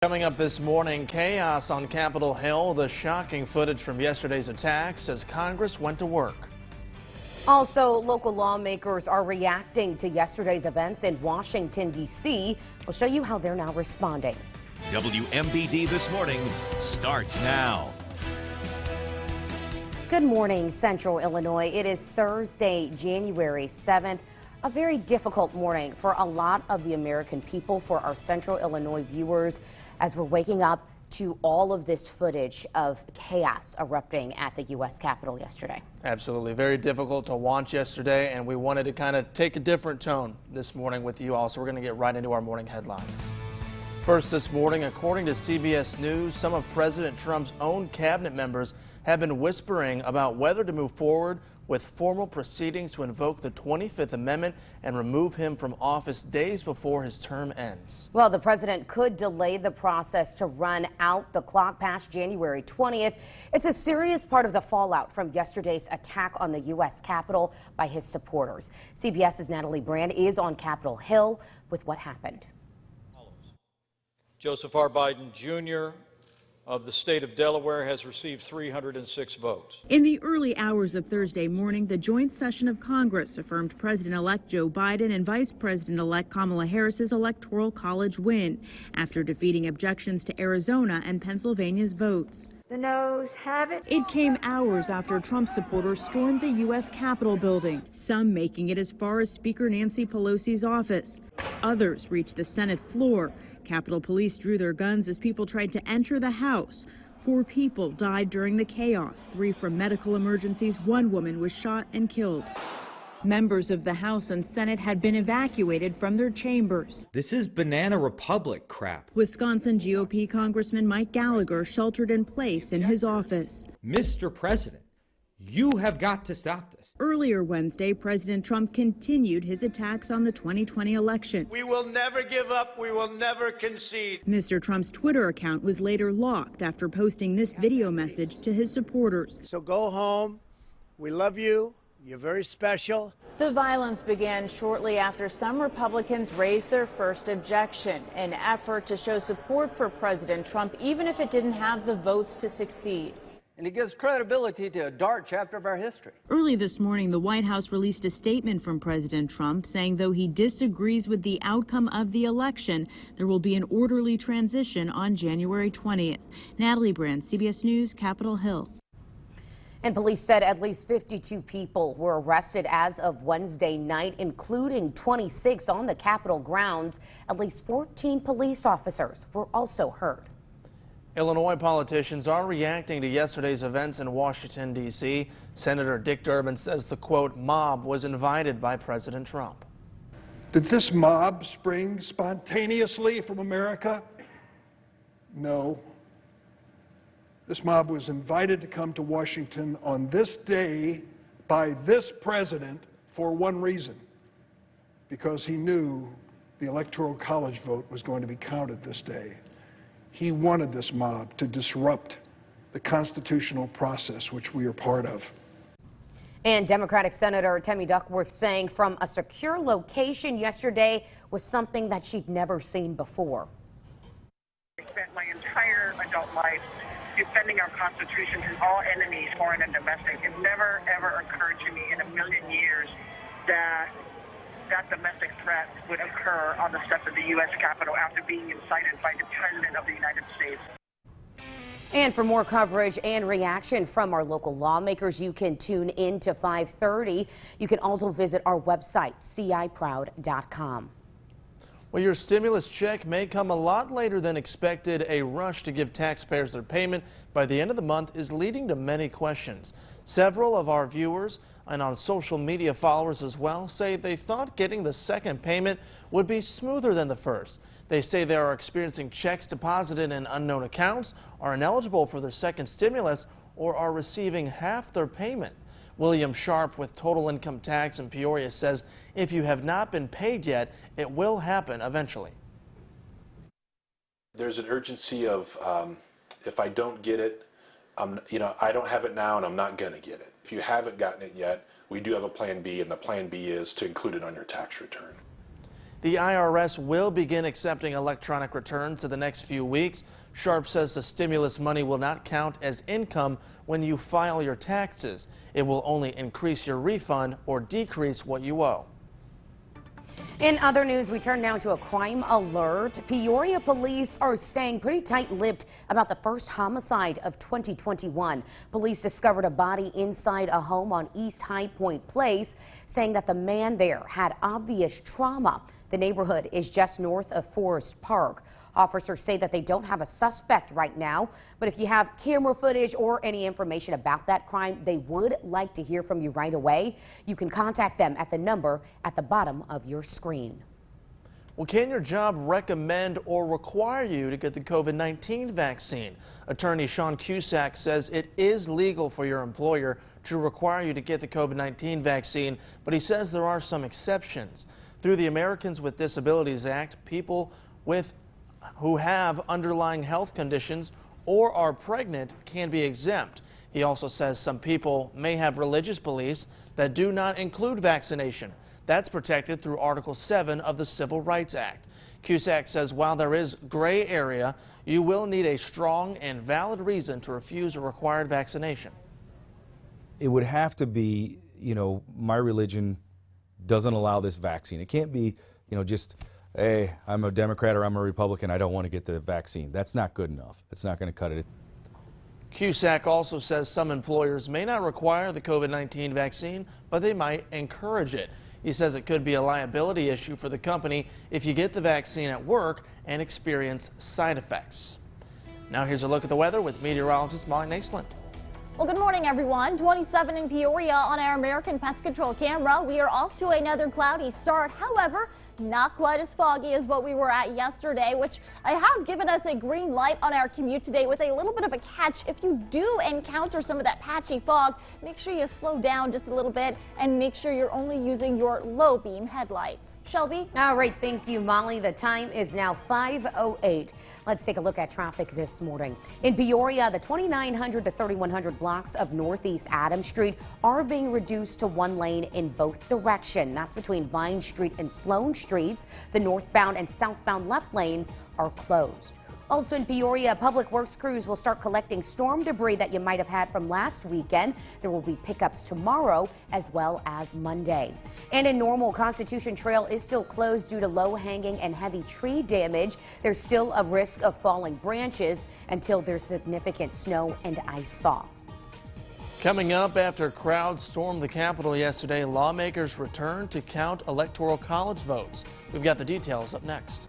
Coming up this morning, chaos on Capitol Hill, the shocking footage from yesterday's attacks as Congress went to work. Also, local lawmakers are reacting to yesterday's events in Washington, D.C. We'll show you how they're now responding. WMBD This Morning starts now. Good morning, Central Illinois. It is Thursday, January 7th. A very difficult morning for a lot of the American people, for our Central Illinois viewers, as we're waking up to all of this footage of chaos erupting at the U.S. Capitol yesterday. Absolutely. Very difficult to watch yesterday, and we wanted to kind of take a different tone this morning with you all, so we're going to get right into our morning headlines. First this morning, according to CBS News, some of President Trump's own cabinet members have been whispering about whether to move forward with formal proceedings to invoke the 25th Amendment and remove him from office days before his term ends. Well, the president could delay the process to run out the clock past January 20th. It's a serious part of the fallout from yesterday's attack on the U.S. Capitol by his supporters. CBS's Natalie Brand is on Capitol Hill with what happened. Joseph R. Biden, Jr. of the state of Delaware has received 306 votes. In the early hours of Thursday morning, the joint session of Congress affirmed President-elect Joe Biden and Vice President-elect Kamala Harris's Electoral College win after defeating objections to Arizona and Pennsylvania's votes. The noes have it. It came hours after Trump supporters stormed the U.S. Capitol building, some making it as far as Speaker Nancy Pelosi's office. Others reached the Senate floor. Capitol Police drew their guns as people tried to enter the House. 4 people died during the chaos, 3 from medical emergencies. 1 woman was shot and killed. Members of the House and Senate had been evacuated from their chambers. This is Banana Republic crap. Wisconsin GOP Congressman Mike Gallagher sheltered in place in his office. Mr. President, you have got to stop this. Earlier Wednesday, President Trump continued his attacks on the 2020 election. We will never give up. We will never concede. Mr. Trump's Twitter account was later locked after posting this video message to his supporters. So go home. We love you. You're very special. The violence began shortly after some Republicans raised their first objection, an effort to show support for President Trump, even if it didn't have the votes to succeed. And it gives credibility to a dark chapter of our history. Early this morning, the White House released a statement from President Trump saying though he disagrees with the outcome of the election, there will be an orderly transition on January 20th. Natalie Brand, CBS News, Capitol Hill. And police said at least 52 people were arrested as of Wednesday night, including 26 on the Capitol grounds. At least 14 police officers were also hurt. Illinois politicians are reacting to yesterday's events in Washington, D.C. Senator Dick Durbin says the, quote, mob was invited by President Trump. Did this mob spring spontaneously from America? No. This mob was invited to come to Washington on this day by this president for one reason, because he knew the Electoral College vote was going to be counted this day. He wanted this mob to disrupt the constitutional process which we are part of. And Democratic Senator Tammy Duckworth saying from a secure location yesterday was something that she'd never seen before. I spent my entire adult life defending our Constitution from all enemies, foreign and domestic. It never, ever occurred to me in a million years that that domestic threat would occur on the steps of the U.S. Capitol after being incited by the President of the United States. And for more coverage and reaction from our local lawmakers, you can tune in to 5:30. You can also visit our website, ciproud.com. Well, your stimulus check may come a lot later than expected. A rush to give taxpayers their payment by the end of the month is leading to many questions. Several of our viewers and on social media followers as well say they thought getting the second payment would be smoother than the first. They say they are experiencing checks deposited in unknown accounts, are ineligible for their second stimulus, or are receiving half their payment. William Sharp with Total Income Tax in Peoria says if you have not been paid yet, it will happen eventually. There's an urgency of if I don't get it, I don't have it now and I'm not going to get it. If you haven't gotten it yet, we do have a plan B, and the plan B is to include it on your tax return. The IRS will begin accepting electronic returns in the next few weeks. Sharp says the stimulus money will not count as income when you file your taxes. It will only increase your refund or decrease what you owe. In other news, we turn now to a crime alert. Peoria police are staying pretty tight-lipped about the first homicide of 2021. Police discovered a body inside a home on East High Point Place, saying that the man there had obvious trauma. The neighborhood is just north of Forest Park. Officers say that they don't have a suspect right now, but if you have camera footage or any information about that crime, they would like to hear from you right away. You can contact them at the number at the bottom of your screen. Well, can your job recommend or require you to get the COVID-19 vaccine? Attorney Sean Cusack says it is legal for your employer to require you to get the COVID-19 vaccine, but he says there are some exceptions. Through the Americans with Disabilities Act, people who have underlying health conditions or are pregnant can be exempt. He also says some people may have religious beliefs that do not include vaccination. That's protected through Article 7 of the Civil Rights Act. Cusack says while there is gray area, you will need a strong and valid reason to refuse a required vaccination. It would have to be, my religion doesn't allow this vaccine. It can't be, just, hey, I'm a Democrat or I'm a Republican, I don't want to get the vaccine. That's not good enough. It's not going to cut it. Cusack also says some employers may not require the COVID-19 vaccine, but they might encourage it. He says it could be a liability issue for the company if you get the vaccine at work and experience side effects. Now here's a look at the weather with meteorologist Molly Naisland. Well, good morning, everyone. 27 in Peoria on our American Pest Control camera. We are off to another cloudy start. However, not quite as foggy as what we were at yesterday, which I have given us a green light on our commute today with a little bit of a catch. If you do encounter some of that patchy fog, make sure you slow down just a little bit and make sure you're only using your low beam headlights. Shelby? All right, thank you, Molly. The time is now 5:08. Let's take a look at traffic this morning. In Peoria, the 2900 to 3100 blocks of Northeast Adams Street are being reduced to one lane in both directions. That's between Vine Street and Sloan Streets. The northbound and southbound left lanes are closed. Also in Peoria, public works crews will start collecting storm debris that you might have had from last weekend. There will be pickups tomorrow as well as Monday. And in Normal, Constitution Trail is still closed due to low hanging and heavy tree damage. There's still a risk of falling branches until there's significant snow and ice thaw. Coming up, after crowds stormed the Capitol yesterday, lawmakers returned to count electoral college votes. We've got the details up next.